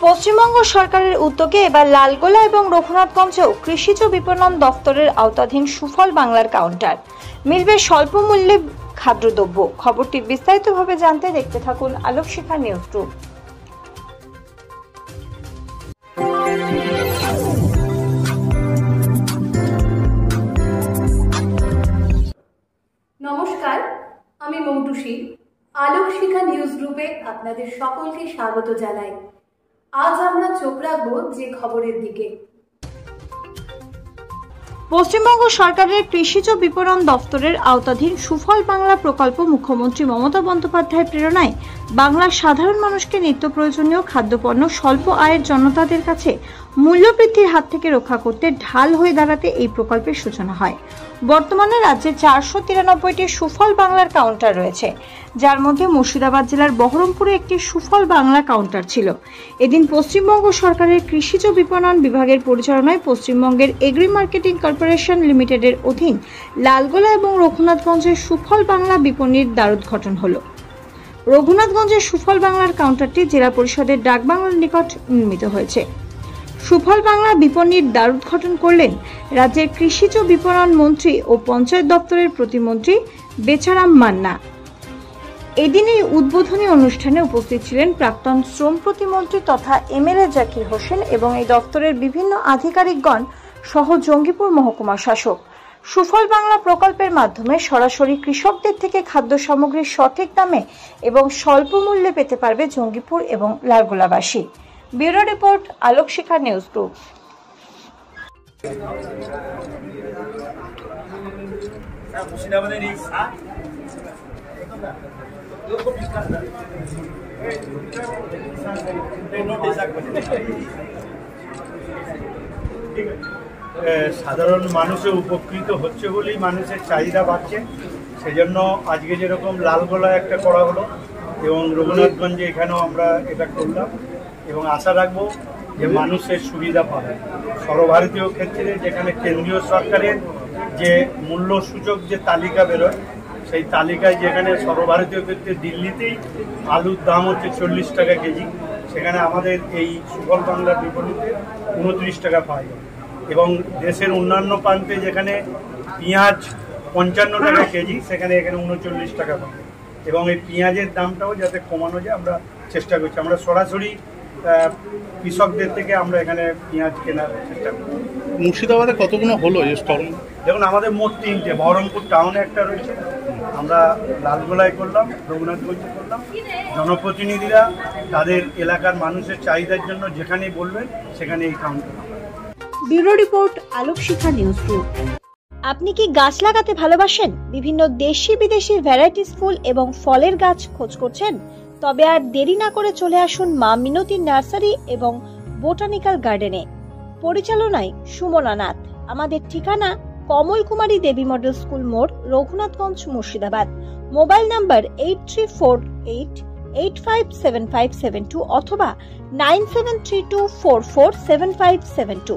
পশ্চিমবঙ্গ সরকারের উদ্যোগে এবার লালগোলা এবং রঘুনাথগঞ্জেও কৃষিজ বিপণন দফতরের আওতাধীন সুফল বাংলার কাউন্টার মিলবে স্বল্প মূল্যে খাদ্যদ্রব্য। খবরটি বিস্তারিতভাবে জানতে দেখতে থাকুন আলোকশিখা নিউজ গ্রুপ। নমস্কার, আমি মৌটুসী। আলোকশিখা নিউজ গ্রুপে আপনাদের সকলকে স্বাগত জানাই। আজ আমরা চোখ রাখবো যে খবরের দিকে। পশ্চিমবঙ্গ সরকারের কৃষিজ বিপণন দফতরের আওতাধীন সুফল বাংলা প্রকল্প মুখ্যমন্ত্রী মমতা বন্দ্যোপাধ্যায়ের প্রেরণায় বাংলার সাধারণ মানুষকে নিত্য প্রয়োজনীয় খাদ্যপণ্য স্বল্প আয়ের জনতাদের কাছে মূল্যবৃদ্ধির হাত থেকে রক্ষা করতে ঢাল হয়ে দাঁড়াতে এই প্রকল্পের সূচনা হয়। বর্তমানে রাজ্যে 493টি সুফল বাংলার কাউন্টার রয়েছে, যার মধ্যে মুর্শিদাবাদ জেলার বহরমপুরে একটি সুফল বাংলা কাউন্টার ছিল। এদিন পশ্চিমবঙ্গ সরকারের কৃষিজ বিপণন বিভাগের পরিচালনায় পশ্চিমবঙ্গের এগ্রি মার্কেটিং কর্পোরেশন লিমিটেডের অধীন লালগোলা এবং রঘুনাথগঞ্জের সুফল বাংলা বিপণীর দ্বারোদ্ঘাটন হলো। রঘুনাথগঞ্জের সুফল বাংলার কাউন্টারটি জেলা পরিষদের ডাকবাংলার নিকট নির্মিত হয়েছে। সুফল বাংলা বিপণীর দ্বারোদ্ঘাটন করলেন রাজ্যের কৃষিজ বিপণন মন্ত্রী ও পঞ্চায়েত দপ্তরের প্রতিমন্ত্রী বেচারাম মান্না। এদিন এই উদ্বোধনী অনুষ্ঠানে উপস্থিত ছিলেন প্রাক্তন শ্রম প্রতিমন্ত্রী তথা এমএলএ জাকির হোসেন এবং এই দপ্তরের বিভিন্ন আধিকারিকগণ সহ জঙ্গিপুর মহকুমা শাসক। সুফল বাংলা প্রকল্পের মাধ্যমে সরাসরি কৃষকদের থেকে খাদ্য সামগ্রী সঠিক দামে এবং স্বল্প মূল্যে পেতে পারবে জঙ্গিপুর এবং লালগোলাবাসী। Bureau report, Alokshikha news group. সাধারণ মানুষে উপকৃত হচ্ছে বলেই মানুষের চাহিদা বাড়ছে, সেজন্য আজকে যেরকম লালগোলা একটা করা হলো এবং রঘুনাথগঞ্জে এখানেও আমরা এটা করলাম এবং আশা রাখবো যে মানুষের সুবিধা পাবে। সর্বভারতীয় ক্ষেত্রে যেখানে কেন্দ্রীয় সরকারের যে মূল্য সূচক যে তালিকা বেরোয়, সেই তালিকায় যেখানে সর্বভারতীয় ক্ষেত্রে দিল্লিতেই আলুর দাম হচ্ছে 40 টাকা কেজি, সেখানে আমাদের এই সুফল বাংলার বিপণীতে 29 টাকা পাওয়া যায়। এবং দেশের অন্যান্য প্রান্তে যেখানে পেঁয়াজ 55 টাকা কেজি, সেখানে এখানে 39 টাকা পাবে। এবং এই পেঁয়াজের দামটাও যাতে কমানো যায় আমরা চেষ্টা করছি। আমরা সরাসরি কৃষকদের থেকে আমরা এখানে পেঁয়াজ কেনার চেষ্টা করি। মুর্শিদাবাদে কতগুলো হলো এই স্টল? দেখুন, আমাদের মোট 3টে, বহরমপুর টাউনে একটা রয়েছে, আমরা লালগোলায় করলাম, রঘুনাথগঞ্জে করলাম। জনপ্রতিনিধিরা তাদের এলাকার মানুষের চাহিদার জন্য যেখানেই বলবেন সেখানে এই counter. Bureau report, Alokshikha news group. আপনি কি গাছ লাগাতে ভালোবাসেন? বিভিন্ন দেশি বিদেশি ভ্যারাইটিস ফুল এবং ফলের গাছ খোঁজ করছেন? তবে আর দেরি না করে চলে আসুন মা মিনতি নার্সারি এবং বোটানিক্যাল গার্ডেনে। পরিচালনায় সুমনা নাথ। আমাদের ঠিকানা কমল কুমারী দেবী মডেল স্কুল মোড়, রঘুনাথগঞ্জ, মুর্শিদাবাদ। মোবাইল নাম্বার 8348857572 অথবা 9732447572।